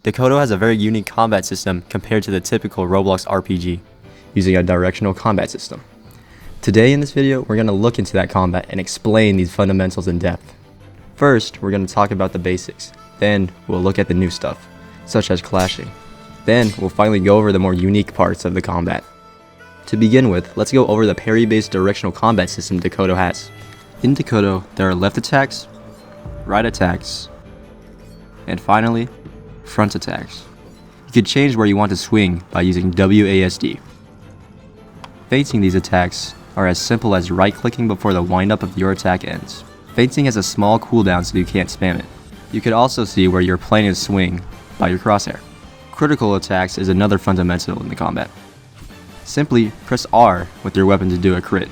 Dokkōdō has a very unique combat system compared to the typical Roblox RPG, using a directional combat system. Today in this video, we're going to look into that combat and explain these fundamentals in depth. First, we're going to talk about the basics. Then, we'll look at the new stuff, such as clashing. Then, we'll finally go over the more unique parts of the combat. To begin with, let's go over the parry-based directional combat system Dokkōdō has. In Dokkōdō, there are left attacks, right attacks, and finally, front attacks. You can change where you want to swing by using WASD. Feinting these attacks are as simple as right-clicking before the windup of your attack ends. Feinting has a small cooldown so you can't spam it. You can also see where you're planning to swing by your crosshair. Critical attacks is another fundamental in the combat. Simply press R with your weapon to do a crit.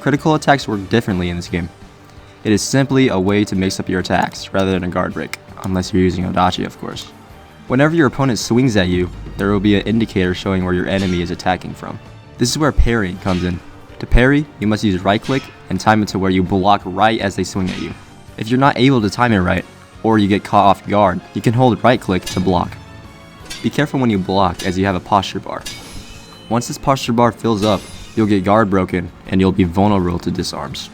Critical attacks work differently in this game. It is simply a way to mix up your attacks rather than a guard break, unless you're using Odachi of course. Whenever your opponent swings at you, there will be an indicator showing where your enemy is attacking from. This is where parrying comes in. To parry, you must use right click and time it to where you block right as they swing at you. If you're not able to time it right, or you get caught off guard, you can hold right click to block. Be careful when you block as you have a posture bar. Once this posture bar fills up, you'll get guard broken and you'll be vulnerable to disarms.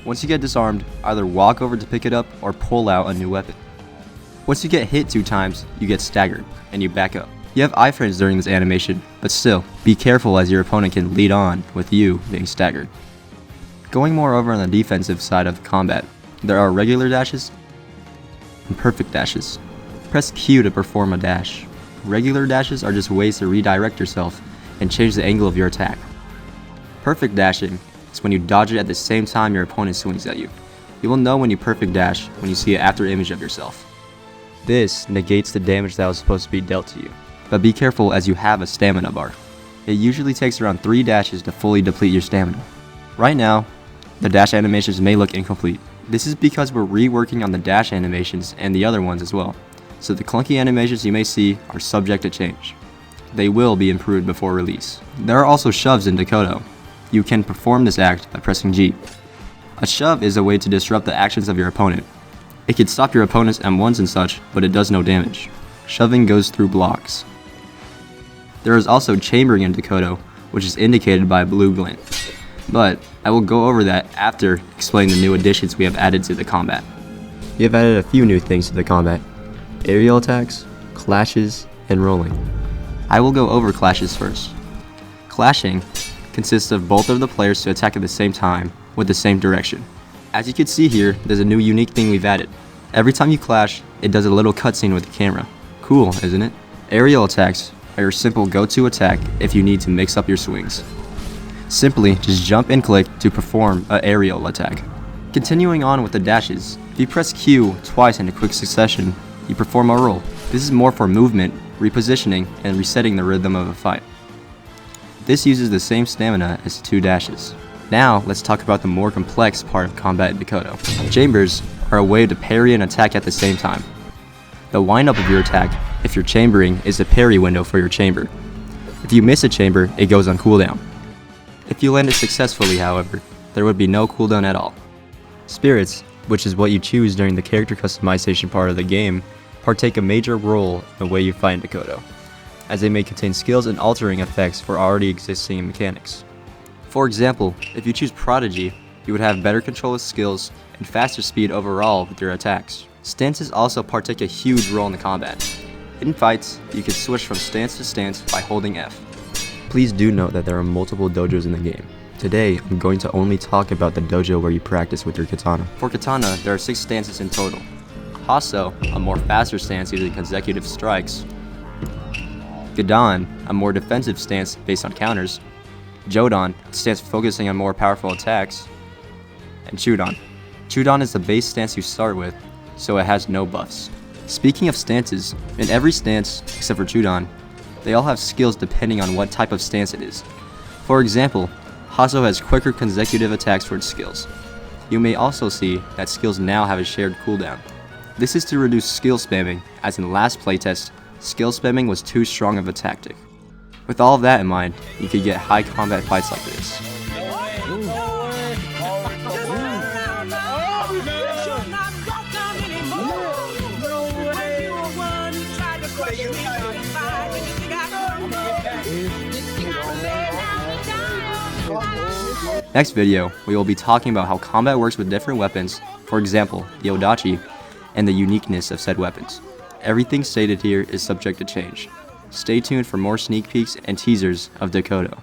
Once you get disarmed, either walk over to pick it up or pull out a new weapon. Once you get hit 2 times, you get staggered, and you back up. You have iframes during this animation, but still, be careful as your opponent can lead on with you being staggered. Going more over on the defensive side of combat, there are regular dashes and perfect dashes. Press Q to perform a dash. Regular dashes are just ways to redirect yourself and change the angle of your attack. Perfect dashing is when you dodge it at the same time your opponent swings at you. You will know when you perfect dash when you see an after image of yourself. This negates the damage that was supposed to be dealt to you, but be careful as you have a stamina bar. It usually takes around 3 dashes to fully deplete your stamina. Right now, the dash animations may look incomplete. This is because we're reworking on the dash animations and the other ones as well, so the clunky animations you may see are subject to change. They will be improved before release. There are also shoves in Dokkōdō. You can perform this act by pressing G. A shove is a way to disrupt the actions of your opponent. It can stop your opponent's M1s and such, but it does no damage. Shoving goes through blocks. There is also chambering in Dokkōdō, which is indicated by a blue glint. But I will go over that after explaining the new additions we have added to the combat. We have added a few new things to the combat: aerial attacks, clashes, and rolling. I will go over clashes first. Clashing consists of both of the players to attack at the same time with the same direction. As you can see here, there's a new unique thing we've added. Every time you clash, it does a little cutscene with the camera. Cool, isn't it? Aerial attacks are your simple go-to attack if you need to mix up your swings. Simply just jump and click to perform an aerial attack. Continuing on with the dashes, if you press Q twice in a quick succession, you perform a roll. This is more for movement, repositioning, and resetting the rhythm of a fight. This uses the same stamina as 2 dashes. Now, let's talk about the more complex part of combat in Dokkōdō. Chambers are a way to parry and attack at the same time. The windup of your attack, if you're chambering, is the parry window for your chamber. If you miss a chamber, it goes on cooldown. If you land it successfully, however, there would be no cooldown at all. Spirits, which is what you choose during the character customization part of the game, partake a major role in the way you fight in Dokkōdō, as they may contain skills and altering effects for already existing mechanics. For example, if you choose Prodigy, you would have better control of skills and faster speed overall with your attacks. Stances also partake a huge role in the combat. In fights, you can switch from stance to stance by holding F. Please do note that there are multiple dojos in the game. Today, I'm going to only talk about the dojo where you practice with your katana. For katana, there are 6 stances in total. Hasso, a more faster stance using consecutive strikes. Gadan, a more defensive stance based on counters. Jodan, a stance focusing on more powerful attacks. And Chudan. Chudan is the base stance you start with, so it has no buffs. Speaking of stances, in every stance, except for Chudan, they all have skills depending on what type of stance it is. For example, Hasso has quicker consecutive attacks for its skills. You may also see that skills now have a shared cooldown. This is to reduce skill spamming, as in last playtest, skill spamming was too strong of a tactic. With all of that in mind, you could get high combat fights like this. Next video, we will be talking about how combat works with different weapons, for example, the Odachi, and the uniqueness of said weapons. Everything stated here is subject to change. Stay tuned for more sneak peeks and teasers of Dokkōdō.